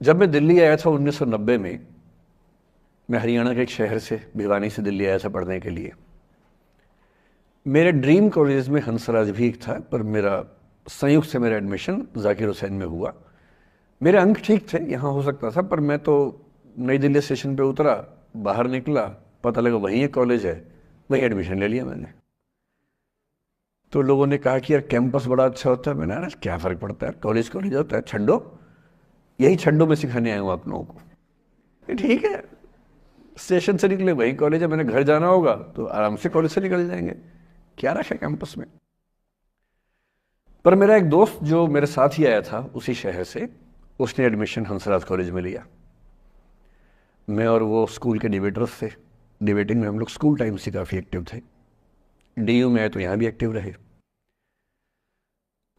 जब मैं दिल्ली आया था 1990 में, मैं हरियाणा के एक शहर से, भिवानी से दिल्ली आया था पढ़ने के लिए। मेरे ड्रीम कॉलेज में हंसराज भी एक था, पर मेरा संयुक्त से मेरा एडमिशन जाकिर हुसैन में हुआ। मेरे अंक ठीक थे, यहाँ हो सकता था, पर मैं तो नई दिल्ली स्टेशन पे उतरा, बाहर निकला, पता लगा वहीं एक कॉलेज है, वहीं एडमिशन ले लिया मैंने। तो लोगों ने कहा कि यार कैंपस बड़ा अच्छा होता है। मैंने कहा क्या फ़र्क पड़ता है, कॉलेज कॉलेज होता है, छड्डो, यही छड्डो में सिखाने आया हूँ आप लोगों को। ये ठीक है, स्टेशन से निकले वहीं कॉलेज है, मैंने घर जाना होगा तो आराम से कॉलेज से निकल जाएंगे, क्या रखा है कैंपस में। पर मेरा एक दोस्त जो मेरे साथ ही आया था उसी शहर से, उसने एडमिशन हंसराज कॉलेज में लिया। मैं और वो स्कूल के डिबेटर्स थे, डिबेटिंग में हम लोग स्कूल टाइम से काफ़ी एक्टिव थे। डीयू में आए तो यहाँ भी एक्टिव रहे।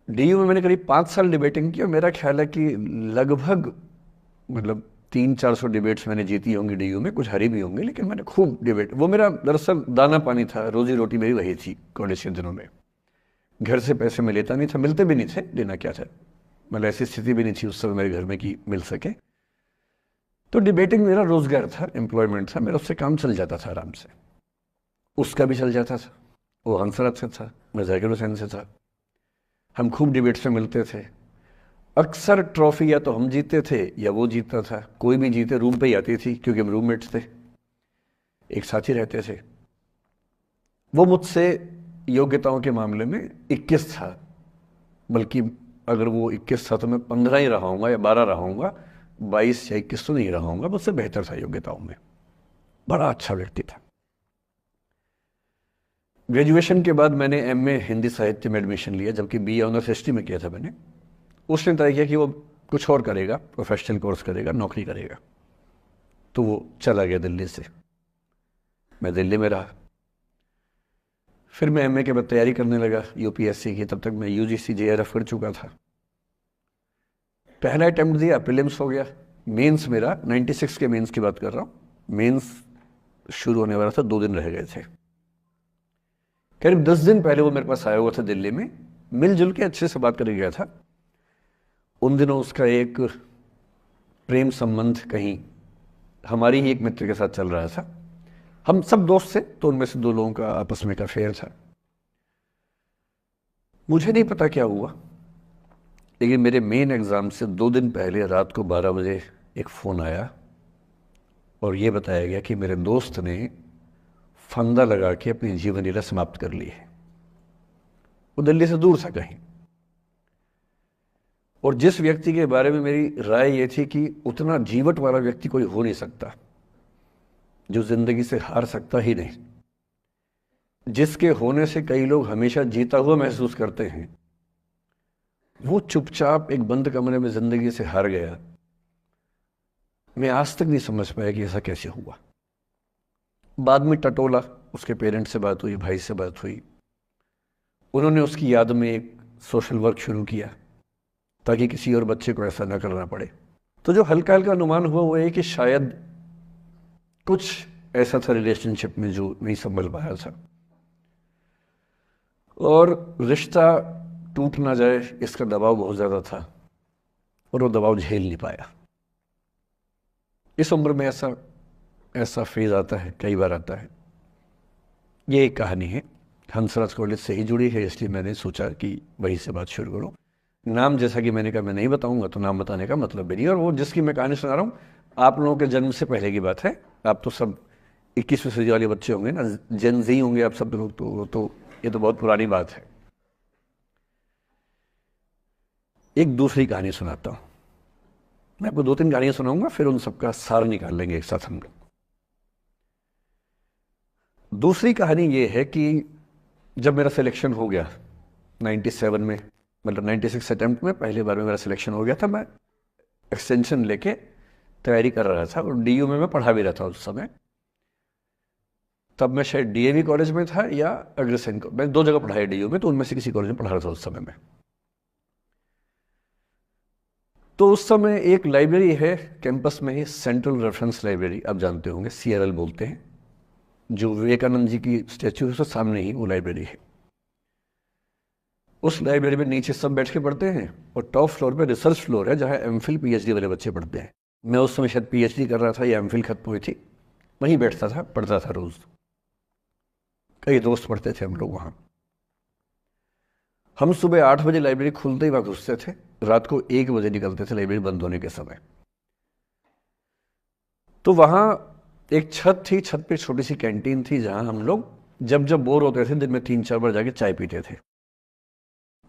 डीयू में मैंने करीब 5 साल डिबेटिंग की और मेरा ख्याल है कि लगभग मतलब 300-400 डिबेट्स मैंने जीती होंगी डीयू में, कुछ हारी भी होंगे, लेकिन मैंने खूब डिबेट, वो मेरा दरअसल दाना पानी था, रोजी रोटी मेरी वही थी कॉलेज के दिनों में। घर से पैसे मैं लेता नहीं था, मिलते भी नहीं थे, देना क्या था, मतलब ऐसी स्थिति भी नहीं थी उस समय मेरे घर में कि मिल सके। तो डिबेटिंग मेरा रोजगार था, एम्प्लॉयमेंट था मेरा, उससे काम चल जाता था आराम से। उसका भी चल जाता था, वो हंसराज से था, मैं जाकिर हुसैन से था। हम खूब डिबेट्स में मिलते थे। अक्सर ट्रॉफी या तो हम जीतते थे या वो जीतता था, कोई भी जीते रूम पे ही आती थी क्योंकि हम रूममेट्स थे, एक साथ ही रहते थे। वो मुझसे योग्यताओं के मामले में 21 था, बल्कि अगर वो 21 था तो मैं 15 ही रहा हूँगा या 12 रहा हूँगा, 22 या 21 तो नहीं रहा हूँगा, मुझसे बेहतर था योग्यताओं में। बड़ा अच्छा व्यक्ति था। ग्रेजुएशन के बाद मैंने एमए हिंदी साहित्य में एडमिशन लिया, जबकि बीए ऑनर्स हिस्ट्री में किया था मैंने। उसने तय किया कि वो कुछ और करेगा, प्रोफेशनल कोर्स करेगा, नौकरी करेगा, तो वो चला गया दिल्ली से। मैं दिल्ली में रहा। फिर मैं एमए के बाद तैयारी करने लगा यूपीएससी की। तब तक मैं यूजीसी जेआरएफ कर चुका था। पहला अटेम्प्ट दिया, प्रीलिम्स हो गया। मेंस मेरा 96 के मेंस की बात कर रहा हूँ, मेंस शुरू होने वाला था, 2 दिन रह गए थे। करीब 10 दिन पहले वो मेरे पास आया हुआ था दिल्ली में, मिलजुल के अच्छे से बात कर गया था। उन दिनों उसका एक प्रेम संबंध कहीं हमारी ही एक मित्र के साथ चल रहा था। हम सब दोस्त थे, तो उनमें से 2 लोगों का आपस में का अफेयर था। मुझे नहीं पता क्या हुआ, लेकिन मेरे मेन एग्ज़ाम से 2 दिन पहले रात को 12 बजे एक फ़ोन आया और ये बताया गया कि मेरे दोस्त ने फंदा लगा के अपनी जीवन लीला समाप्त कर ली है। वो दिल्ली से दूर था कहीं, और जिस व्यक्ति के बारे में मेरी राय ये थी कि उतना जीवट वाला व्यक्ति कोई हो नहीं सकता, जो जिंदगी से हार सकता ही नहीं, जिसके होने से कई लोग हमेशा जीता हुआ महसूस करते हैं, वो चुपचाप एक बंद कमरे में जिंदगी से हार गया। मैं आज तक नहीं समझ पाया कि ऐसा कैसे हुआ। बाद में टटोला, उसके पेरेंट्स से बात हुई, भाई से बात हुई, उन्होंने उसकी याद में एक सोशल वर्क शुरू किया ताकि किसी और बच्चे को ऐसा ना करना पड़े। तो जो हल्का हल्का अनुमान हुआ वो है कि शायद कुछ ऐसा था रिलेशनशिप में जो नहीं संभल पाया था, और रिश्ता टूट ना जाए इसका दबाव बहुत ज़्यादा था, और वो दबाव झेल नहीं पाया। इस उम्र में ऐसा फेज आता है, कई बार आता है। ये एक कहानी है, हंसराज कॉलेज से ही जुड़ी है, इसलिए मैंने सोचा कि वहीं से बात शुरू करूँ। नाम जैसा कि मैंने कहा मैं नहीं बताऊंगा, तो नाम बताने का मतलब भी नहीं। और वो जिसकी मैं कहानी सुना रहा हूँ, आप लोगों के जन्म से पहले की बात है। आप तो सब 21वीं सदी वाले बच्चे होंगे ना, जेन जी होंगे आप सब लोग, तो ये तो बहुत पुरानी बात है। एक दूसरी कहानी सुनाता हूँ। मैं आपको 2-3 कहानियां सुनाऊंगा, फिर उन सबका सार निकाल लेंगे एक साथ हम लोग। दूसरी कहानी ये है कि जब मेरा सिलेक्शन हो गया 97 में, मतलब 96 अटेम्प्ट में पहली बार में मेरा सिलेक्शन हो गया था, मैं एक्सटेंशन लेके तैयारी कर रहा था, और डीयू में मैं पढ़ा भी रहा था उस समय। तब मैं शायद डीएवी कॉलेज में था या अग्रसेन को, मैं 2 जगह पढ़ा है डीयू में, तो उनमें से किसी कॉलेज में पढ़ा रहा था उस समय में। तो उस समय एक लाइब्रेरी है कैंपस में ही, सेंट्रल रेफरेंस लाइब्रेरी, आप जानते होंगे, सीआरएल बोलते हैं, जो विवेकानंद जी की स्टैच्यू है उसके सामने ही वो लाइब्रेरी है। उस लाइब्रेरी में नीचे सब बैठ के पढ़ते हैं और टॉप फ्लोर पे रिसर्च फ्लोर है जहाँ एमफिल पीएचडी वाले बच्चे पढ़ते हैं। मैं उस समय शायद पीएचडी कर रहा था या एमफिल खत्म हुई थी, वहीं बैठता था, पढ़ता था रोज़। कई दोस्त पढ़ते थे हम लोग वहाँ। हम सुबह 8 बजे लाइब्रेरी खुलते ही वहाँ घुसते थे, रात को 1 बजे निकलते थे लाइब्रेरी बंद होने के समय। तो वहाँ एक छत थी, छत पे छोटी सी कैंटीन थी जहाँ हम लोग जब जब बोर होते थे दिन में 3-4 बार जाके चाय पीते थे।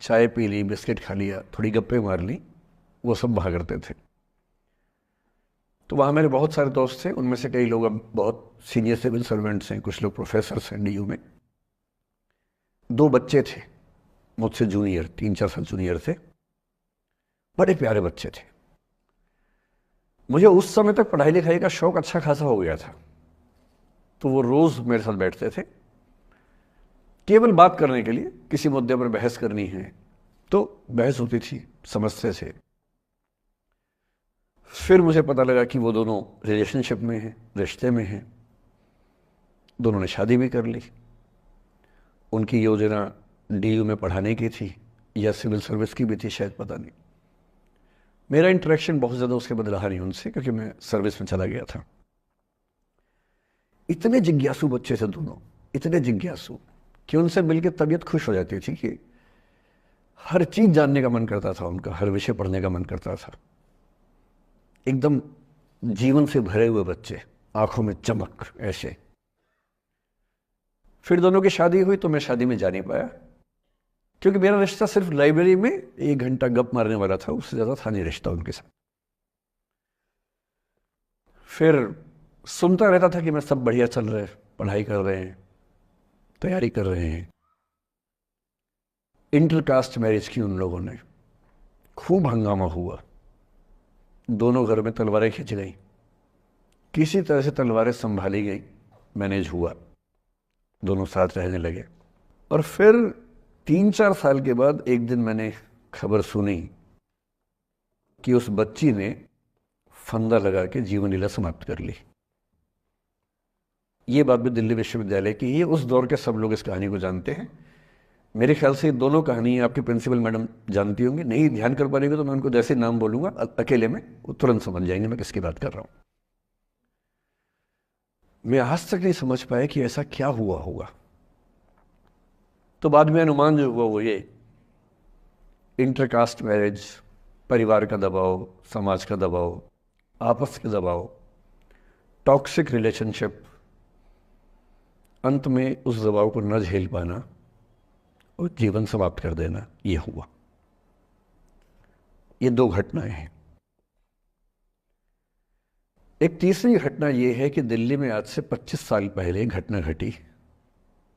चाय पी ली, बिस्किट खा लिया, थोड़ी गप्पे मार ली, वो सब वहाँ करते थे। तो वहाँ मेरे बहुत सारे दोस्त थे, उनमें से कई लोग अब बहुत सीनियर सिविल सर्वेंट्स हैं, कुछ लोग प्रोफेसर्स हैं डीयू में। 2 बच्चे थे मुझसे जूनियर, 3-4 साल जूनियर थे, बड़े प्यारे बच्चे थे। मुझे उस समय तक पढ़ाई लिखाई का शौक अच्छा खासा हो गया था, तो वो रोज़ मेरे साथ बैठते थे केवल बात करने के लिए। किसी मुद्दे पर बहस करनी है तो बहस होती थी, समझते थे। फिर मुझे पता लगा कि वो दोनों रिलेशनशिप में हैं, रिश्ते में हैं, दोनों ने शादी भी कर ली। उनकी योजना डीयू में पढ़ाने की थी या सिविल सर्विस की भी थी, शायद, पता नहीं। मेरा इंटरेक्शन बहुत ज़्यादा उसके बाद रहा नहीं उनसे, क्योंकि मैं सर्विस में चला गया था। इतने जिज्ञासु बच्चे थे दोनों, इतने जिज्ञासु कि उनसे मिलकर तबीयत खुश हो जाती थी, कि हर चीज़ जानने का मन करता था उनका, हर विषय पढ़ने का मन करता था। एकदम जीवन से भरे हुए बच्चे, आंखों में चमक ऐसे। फिर दोनों की शादी हुई तो मैं शादी में जा नहीं पाया, क्योंकि मेरा रिश्ता सिर्फ लाइब्रेरी में 1 घंटा गप मारने वाला था, उससे ज़्यादा था नहीं रिश्ता उनके साथ। फिर सुनता रहता था कि मैं सब बढ़िया चल रहे, पढ़ाई कर रहे हैं, तैयारी कर रहे हैं। इंटरकास्ट मैरिज की उन लोगों ने, खूब हंगामा हुआ, दोनों घर में तलवारें खिंच गई, किसी तरह से तलवारें संभाली गई, मैनेज हुआ, दोनों साथ रहने लगे। और फिर 3-4 साल के बाद एक दिन मैंने खबर सुनी कि उस बच्ची ने फंदा लगा के जीवन लीला समाप्त कर ली। ये बात भी दिल्ली विश्वविद्यालय की। ये उस दौर के सब लोग इस कहानी को जानते हैं। मेरे ख्याल से ये दोनों कहानी आपकी प्रिंसिपल मैडम जानती होंगी, नहीं ध्यान कर पाएंगे तो मैं उनको जैसे नाम बोलूंगा अकेले में वो तुरंत समझ जाएंगे मैं किसकी बात कर रहा हूं। मैं आज तक नहीं समझ पाया कि ऐसा क्या हुआ होगा। तो बाद में अनुमान जो हुआ वो ये, इंटरकास्ट मैरिज, परिवार का दबाव, समाज का दबाव, आपस के दबाव, टॉक्सिक रिलेशनशिप, अंत में उस दबाव को न झेल पाना और जीवन समाप्त कर देना, ये हुआ। ये 2 घटनाएं हैं। एक तीसरी घटना ये है कि दिल्ली में आज से 25 साल पहले घटना घटी।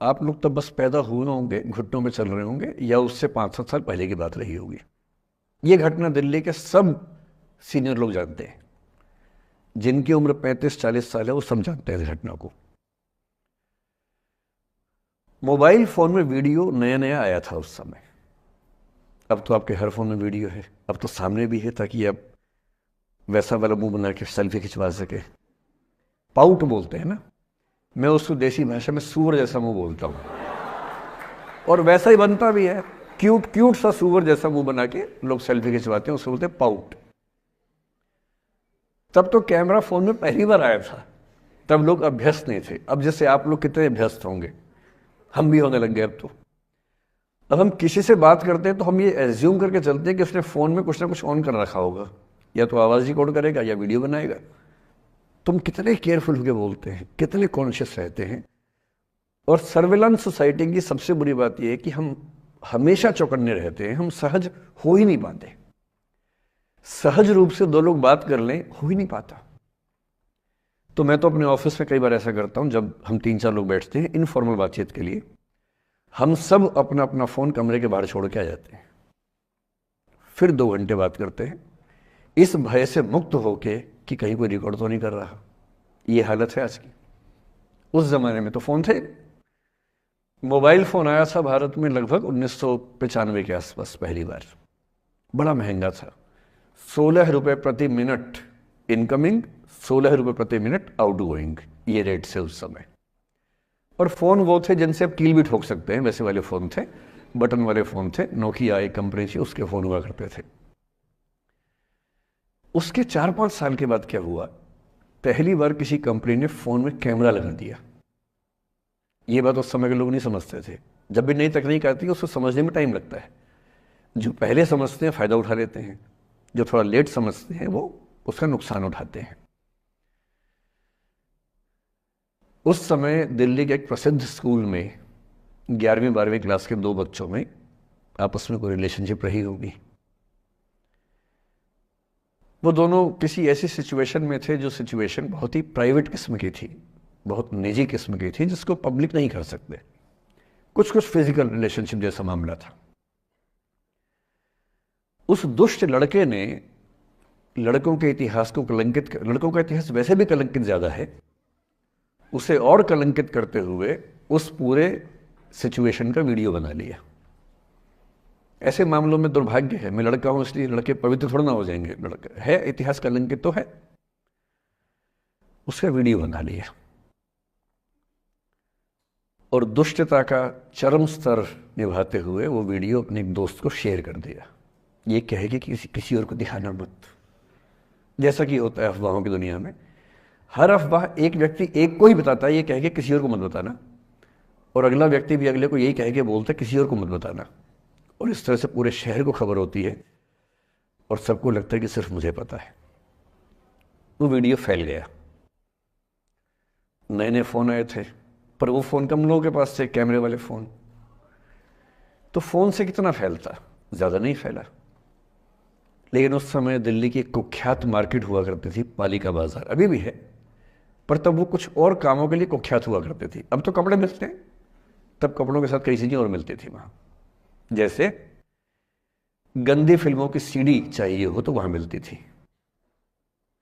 आप लोग तब बस पैदा हुए होंगे, घुटनों में चल रहे होंगे, या उससे 5-7 साल पहले की बात रही होगी। ये घटना दिल्ली के सब सीनियर लोग जानते हैं, जिनकी उम्र 35-40 साल है वो सब जानते हैं इस घटना को। मोबाइल फ़ोन में वीडियो नया नया आया था उस समय। अब तो आपके हर फ़ोन में वीडियो है, अब तो सामने भी है, ताकि आप वैसा वाला मुंह बना के सेल्फी खिंचवा सके। पाउट बोलते हैं ना, मैं उसको देसी भाषा में सूअर जैसा मुंह बोलता हूँ, और वैसा ही बनता भी है, क्यूट क्यूट सा सूअर जैसा मुंह बना के लोग सेल्फी खिंचवाते हैं, उसको बोलते हैं पाउट। तब तो कैमरा फ़ोन में पहली बार आया था, तब लोग अभ्यस्त नहीं थे। अब जैसे आप लोग कितने अभ्यस्त होंगे, हम भी होने लग गए अब हम किसी से बात करते हैं तो हम ये एज्यूम करके चलते हैं कि उसने फ़ोन में कुछ ना कुछ ऑन कर रखा होगा, या तो आवाज़ रिकॉर्ड करेगा या वीडियो बनाएगा। तुम कितने केयरफुल होकर बोलते हैं, कितने कॉन्शियस रहते हैं। और सर्विलांस सोसाइटी की सबसे बुरी बात यह है कि हम हमेशा चौकन्ने रहते हैं, हम सहज हो ही नहीं पाते। सहज रूप से 2 लोग बात कर लें, हो ही नहीं पाता। तो मैं तो अपने ऑफिस में कई बार ऐसा करता हूं, जब हम 3-4 लोग बैठते हैं इनफॉर्मल बातचीत के लिए, हम सब अपना अपना फ़ोन कमरे के बाहर छोड़ के आ जाते हैं, फिर 2 घंटे बात करते हैं, इस भय से मुक्त होके कि कहीं कोई रिकॉर्ड तो नहीं कर रहा। ये हालत है आज की। उस ज़माने में तो फ़ोन थे। मोबाइल फ़ोन आया था भारत में लगभग 1995 के आसपास पहली बार। बड़ा महंगा था, 16 रुपये प्रति मिनट इनकमिंग, 16 रुपये प्रति मिनट आउट गोइंग, ये रेट से उस समय। और फ़ोन वो थे जिनसे आप कील भी ठोक सकते हैं, वैसे वाले फ़ोन थे। बटन वाले फ़ोन थे, नोकिया एक कंपनी थी, उसके फ़ोन हुआ करते थे। उसके 4-5 साल के बाद क्या हुआ, पहली बार किसी कंपनी ने फ़ोन में कैमरा लगा दिया। ये बात उस समय के लोग नहीं समझते थे। जब भी नई तकनीक आती है उसको समझने में टाइम लगता है। जो पहले समझते हैं फ़ायदा उठा लेते हैं, जो थोड़ा लेट समझते हैं वो उसका नुकसान उठाते हैं। उस समय दिल्ली के एक प्रसिद्ध स्कूल में 11वीं-12वीं क्लास के 2 बच्चों में आपस में कोई रिलेशनशिप रही होगी। वो दोनों किसी ऐसी सिचुएशन में थे जो सिचुएशन बहुत ही प्राइवेट किस्म की थी, बहुत निजी किस्म की थी, जिसको पब्लिक नहीं कर सकते। कुछ फिजिकल रिलेशनशिप जैसा मामला था। उस दुष्ट लड़के ने लड़कों के इतिहास को कलंकित, लड़कों का इतिहास वैसे भी कलंकित ज्यादा है, उसे और कलंकित करते हुए उस पूरे सिचुएशन का वीडियो बना लिया। ऐसे मामलों में दुर्भाग्य है, मैं लड़का हूं इसलिए लड़के पवित्र थोड़ा ना हो जाएंगे, लड़का है इतिहास कलंकित तो है, उसका वीडियो बना लिया और दुष्टता का चरम स्तर निभाते हुए वो वीडियो अपने एक दोस्त को शेयर कर दिया। ये कहे कि किसी और को दिखाना मत, जैसा कि होता है अफवाहों की दुनिया में। हर अफवाह एक व्यक्ति एक को ही बताता है, ये कह के किसी और को मत बताना, और अगला व्यक्ति भी अगले को यही कह के बोलता है किसी और को मत बताना, और इस तरह से पूरे शहर को खबर होती है और सबको लगता है कि सिर्फ मुझे पता है। वो वीडियो फैल गया। नए नए फ़ोन आए थे, पर वो फ़ोन कम लोगों के पास थे, कैमरे वाले फ़ोन। तो फ़ोन से कितना फैलता, ज़्यादा नहीं फैला। लेकिन उस समय दिल्ली की एक कुख्यात मार्केट हुआ करती थी, पालिका बाजार, अभी भी है, पर तब वो कुछ और कामों के लिए कुख्यात हुआ करती थी। अब तो कपड़े मिलते हैं, तब कपड़ों के साथ कई चीज़ें और मिलती थी वहाँ। जैसे गंदी फिल्मों की सीडी चाहिए हो तो वहाँ मिलती थी,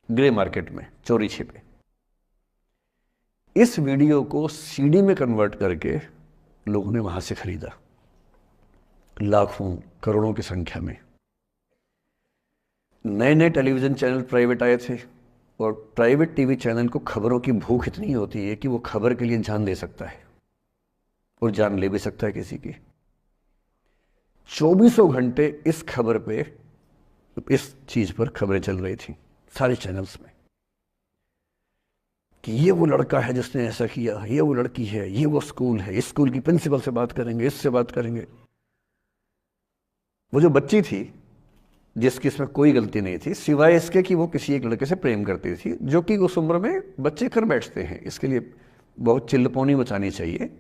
ग्रे मार्केट में चोरी छिपे। इस वीडियो को सीडी में कन्वर्ट करके लोगों ने वहाँ से खरीदा, लाखों करोड़ों की संख्या में। नए नए टेलीविज़न चैनल प्राइवेट आए थे, और प्राइवेट टीवी चैनल को खबरों की भूख इतनी होती है कि वो खबर के लिए जान दे सकता है और जान ले भी सकता है किसी की। 24 घंटे इस खबर पे, इस चीज़ पर खबरें चल रही थी सारे चैनल्स में कि ये वो लड़का है जिसने ऐसा किया, ये वो लड़की है, ये वो स्कूल है, इस स्कूल की प्रिंसिपल से बात करेंगे, इससे बात करेंगे। वो जो बच्ची थी जिसकी इसमें कोई गलती नहीं थी, सिवाय इसके कि वो किसी एक लड़के से प्रेम करती थी, जो कि उस उम्र में बच्चे कर बैठते हैं। इसके लिए बहुत चिल्लपौनी मचानी चाहिए।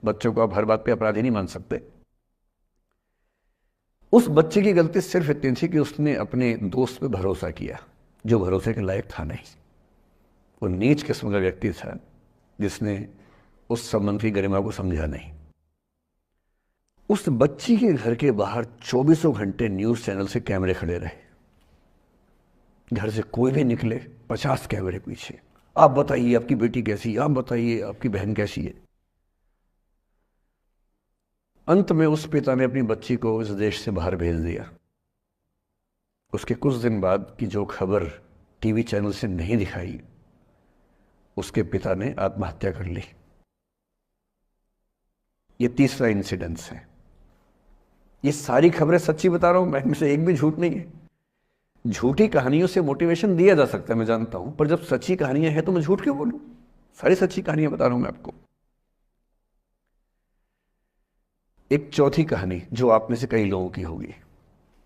बच्चों को आप हर बात पे अपराधी नहीं मान सकते। उस बच्चे की गलती सिर्फ इतनी थी कि उसने अपने दोस्त पे भरोसा किया, जो भरोसे के लायक था नहीं। वो नीच किस्म का व्यक्ति था जिसने उस संबंध की गरिमा को समझा नहीं। उस बच्ची के घर के बाहर 24 घंटे न्यूज़ चैनल से कैमरे खड़े रहे। घर से कोई भी निकले 50 कैमरे पीछे, आप बताइए आपकी बेटी कैसी है, आप बताइए आपकी बहन कैसी है। अंत में उस पिता ने अपनी बच्ची को इस देश से बाहर भेज दिया। उसके कुछ दिन बाद की जो खबर टीवी चैनल से नहीं दिखाई, उसके पिता ने आत्महत्या कर ली। ये तीसरा इंसिडेंस है। ये सारी खबरें सच्ची बता रहा हूं मैं, इनमें से एक भी झूठ नहीं है। झूठी कहानियों से मोटिवेशन दिया जा सकता है, मैं जानता हूं, पर जब सच्ची कहानियां हैं तो मैं झूठ क्यों बोलूं? सारी सच्ची कहानियां बता रहा हूं मैं आपको। एक चौथी कहानी जो आप में से कई लोगों की होगी।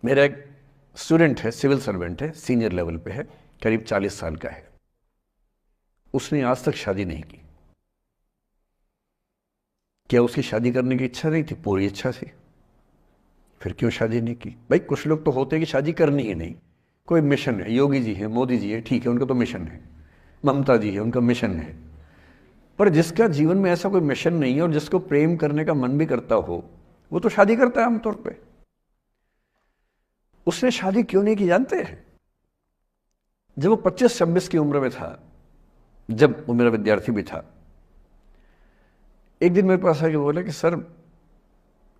मेरा एक स्टूडेंट है, सिविल सर्वेंट है, सीनियर लेवल पे है, करीब 40 साल का है। उसने आज तक शादी नहीं की। क्या उसकी शादी करने की इच्छा नहीं थी? पूरी इच्छा थी। फिर क्यों शादी नहीं की? भाई कुछ लोग तो होते हैं कि शादी करनी ही नहीं, कोई मिशन है, योगी जी है, मोदी जी है, ठीक है, उनका तो मिशन है, ममता जी है, उनका मिशन है। पर जिसका जीवन में ऐसा कोई मिशन नहीं है और जिसको प्रेम करने का मन भी करता हो, वो तो शादी करता है आमतौर पे। उसने शादी क्यों नहीं की जानते हैं? जब वो 25-26 की उम्र में था, जब वो मेरा विद्यार्थी भी था, एक दिन मेरे पास आके बोला कि सर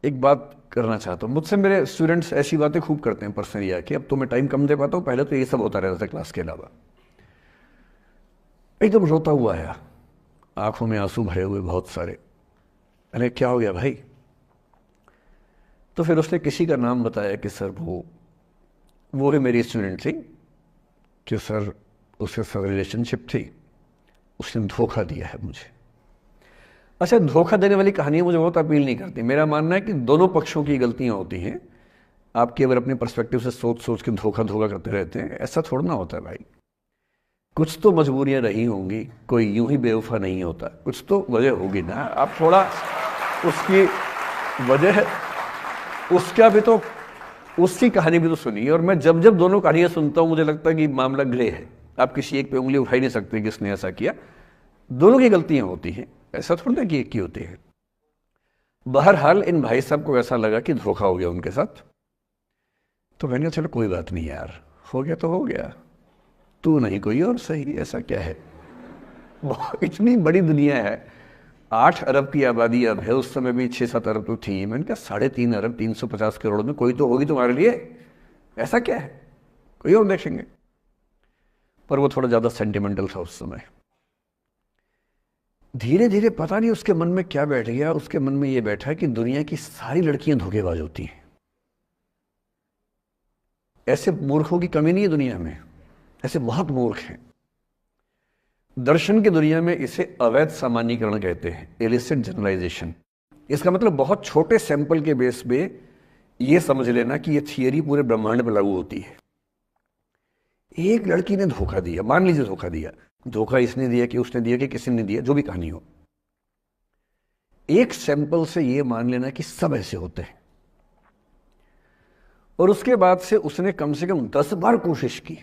एक बात करना चाहता हूँ। मुझसे मेरे स्टूडेंट्स ऐसी बातें खूब करते हैं पर्सनली आके, अब तो मैं टाइम कम दे पाता हूँ, पहले तो ये सब होता रहता था क्लास के अलावा। एकदम रोता हुआ आया, आंखों में आंसू भरे हुए बहुत सारे। अरे क्या हो गया भाई? तो फिर उसने किसी का नाम बताया कि सर वो ही मेरी स्टूडेंट थी, कि सर उसके साथ रिलेशनशिप थी, उसने धोखा दिया है मुझे। अच्छा, धोखा देने वाली कहानियाँ मुझे बहुत अपील नहीं करती। मेरा मानना है कि दोनों पक्षों की गलतियाँ होती हैं। आप केवल अपने पर्सपेक्टिव से सोच सोच के धोखा करते रहते हैं, ऐसा थोड़ा ना होता है भाई। कुछ तो मजबूरियाँ रही होंगी, कोई यूं ही बेवफा नहीं होता, कुछ तो वजह होगी ना। आप थोड़ा उसकी वजह, उसका भी तो, उसकी कहानी भी तो सुनिए। और मैं जब जब दोनों कहानियाँ सुनता हूँ मुझे लगता है कि मामला ग्रे है। आप किसी एक पे उंगली उठा ही नहीं सकते कि इसने ऐसा किया। दोनों की गलतियाँ होती हैं, ऐसा थोड़ा कि एक की होती है। बहरहाल इन भाई साहब को ऐसा लगा कि धोखा हो गया उनके साथ, तो मैंने कहा चलो कोई बात नहीं यार, हो गया तो हो गया, तू नहीं कोई और सही, ऐसा क्या है। इतनी बड़ी दुनिया है, 8 अरब की आबादी अब है, उस समय भी 6-7 अरब तो थी। मैंने कहा 3.5 अरब 350 करोड़ में कोई तो होगी तुम्हारे लिए, ऐसा क्या है, कोई और देखेंगे। पर वो थोड़ा ज़्यादा सेंटिमेंटल था उस समय। धीरे धीरे पता नहीं उसके मन में क्या बैठ गया, उसके मन में ये बैठा कि दुनिया की सारी लड़कियां धोखेबाज होती हैं। ऐसे मूर्खों की कमी नहीं है दुनिया में, ऐसे बहुत मूर्ख हैं। दर्शन की दुनिया में इसे अवैध सामान्यीकरण कहते हैं, इलिसिट जनरलाइजेशन। इसका मतलब बहुत छोटे सैंपल के बेस पे ये समझ लेना कि ये थियरी पूरे ब्रह्मांड पर लागू होती है। एक लड़की ने धोखा दिया, मान लीजिए धोखा दिया, धोखा इसने दिया कि उसने दिया कि किसी ने दिया, जो भी कहानी हो, एक सैंपल से ये मान लेना कि सब ऐसे होते हैं। और उसके बाद से उसने कम से कम 10 बार कोशिश की,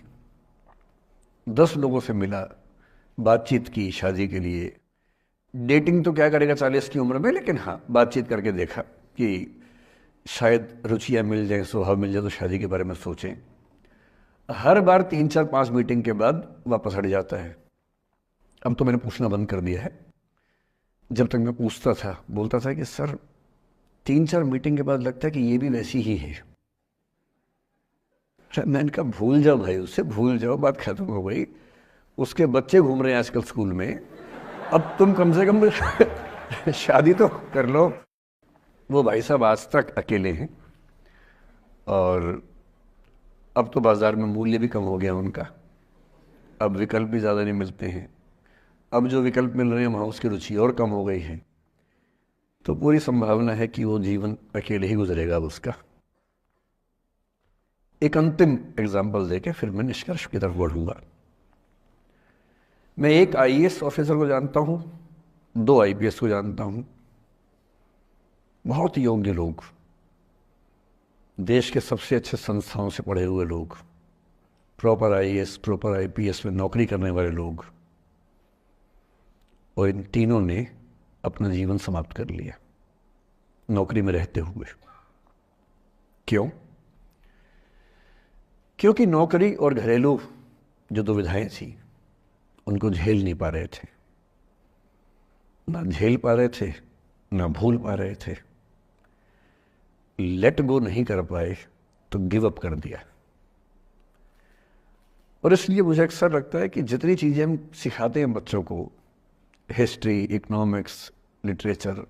10 लोगों से मिला, बातचीत की शादी के लिए। डेटिंग तो क्या करेगा 40 की उम्र में, लेकिन हाँ बातचीत करके देखा कि शायद रुचियाँ मिल जाए, स्वभाव मिल जाए तो शादी के बारे में सोचें। हर बार 3-4-5 मीटिंग के बाद वापस हट जाता है। अब तो मैंने पूछना बंद कर दिया है। जब तक मैं पूछता था बोलता था कि सर 3-4 मीटिंग के बाद लगता है कि ये भी वैसी ही है। मैंने कहा भूल जाओ भाई, उससे भूल जाओ, बात खत्म हो गई। उसके बच्चे घूम रहे हैं आजकल स्कूल में, अब तुम कम से कम शादी तो कर लो। वो भाई साहब आज तक अकेले हैं, और अब तो बाजार में मूल्य भी कम हो गया उनका, अब विकल्प भी ज़्यादा नहीं मिलते हैं। अब जो विकल्प मिल रहे हैं वहाँ उसकी रुचि और कम हो गई है। तो पूरी संभावना है कि वो जीवन अकेले ही गुजरेगा अब उसका। एक अंतिम एग्जाम्पल देके फिर मैं निष्कर्ष की तरफ बढ़ूंगा। मैं एक आईएएस ऑफिसर को जानता हूँ, 2 आईपीएस को जानता हूँ, बहुत योग्य लोग, देश के सबसे अच्छे संस्थाओं से पढ़े हुए लोग, प्रॉपर आईएएस प्रॉपर आईपीएस में नौकरी करने वाले लोग, और इन तीनों ने अपना जीवन समाप्त कर लिया नौकरी में रहते हुए। क्यों? क्योंकि नौकरी और घरेलू जो दुविधाएं थी उनको झेल नहीं पा रहे थे, ना झेल पा रहे थे ना भूल पा रहे थे, लेट गो नहीं कर पाए तो गिव अप कर दिया। और इसलिए मुझे अक्सर लगता है कि जितनी चीज़ें हम सिखाते हैं बच्चों को, हिस्ट्री, इकोनॉमिक्स, लिटरेचर,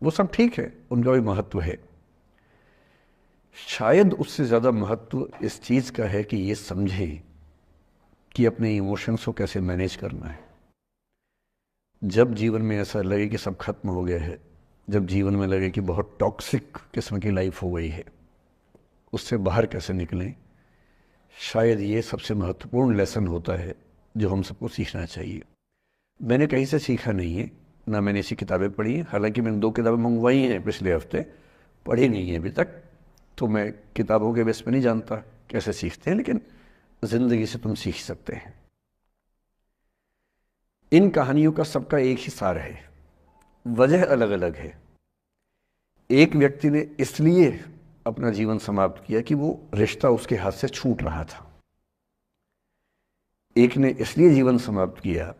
वो सब ठीक है, उनका भी महत्व है। शायद उससे ज़्यादा महत्व इस चीज़ का है कि ये समझें कि अपने इमोशंस को कैसे मैनेज करना है। जब जीवन में ऐसा लगे कि सब खत्म हो गया है, जब जीवन में लगे कि बहुत टॉक्सिक किस्म की लाइफ हो गई है, उससे बाहर कैसे निकलें, शायद ये सबसे महत्वपूर्ण लेसन होता है जो हम सबको सीखना चाहिए। मैंने कहीं से सीखा नहीं है, ना मैंने ऐसी किताबें पढ़ी हैं। हालांकि मैंने 2 किताबें मंगवाई हैं पिछले हफ्ते, पढ़ी नहीं है अभी तक, तो मैं किताबों के बेस पे नहीं जानता कैसे सीखते हैं, लेकिन ज़िंदगी से तुम सीख सकते हैं। इन कहानियों का सबका एक ही सार है, वजह अलग अलग है। एक व्यक्ति ने इसलिए अपना जीवन समाप्त किया कि वो रिश्ता उसके हाथ से छूट रहा था। एक ने इसलिए जीवन समाप्त किया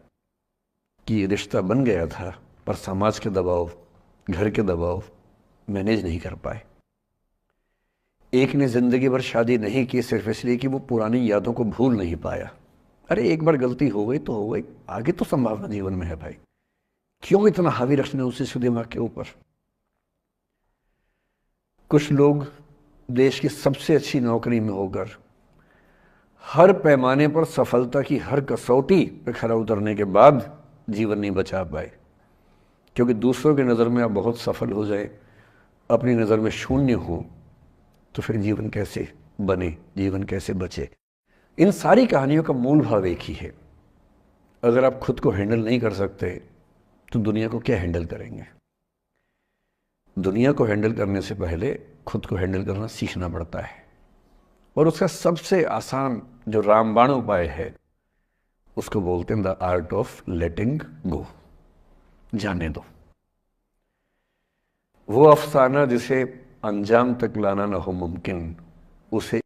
कि रिश्ता बन गया था पर समाज के दबाव, घर के दबाव मैनेज नहीं कर पाए। एक ने जिंदगी भर शादी नहीं की सिर्फ इसलिए कि वो पुरानी यादों को भूल नहीं पाया। अरे एक बार गलती हो गई तो हो गई, आगे तो संभावना जीवन में है भाई, क्यों इतना हावी रखना उसी से दिमाग के ऊपर। कुछ लोग देश की सबसे अच्छी नौकरी में होकर हर पैमाने पर सफलता की हर कसौटी पे खरा उतरने के बाद जीवन नहीं बचा पाए, क्योंकि दूसरों की नज़र में आप बहुत सफल हो जाए, अपनी नज़र में शून्य हो, तो फिर जीवन कैसे बने, जीवन कैसे बचे। इन सारी कहानियों का मूल भाव एक ही है, अगर आप खुद को हैंडल नहीं कर सकते तो दुनिया को क्या हैंडल करेंगे। दुनिया को हैंडल करने से पहले खुद को हैंडल करना सीखना पड़ता है, और उसका सबसे आसान जो रामबाण उपाय है उसको बोलते हैं द आर्ट ऑफ लेटिंग गो। जाने दो। वो अफसाना जिसे अंजाम तक लाना ना हो मुमकिन, उसे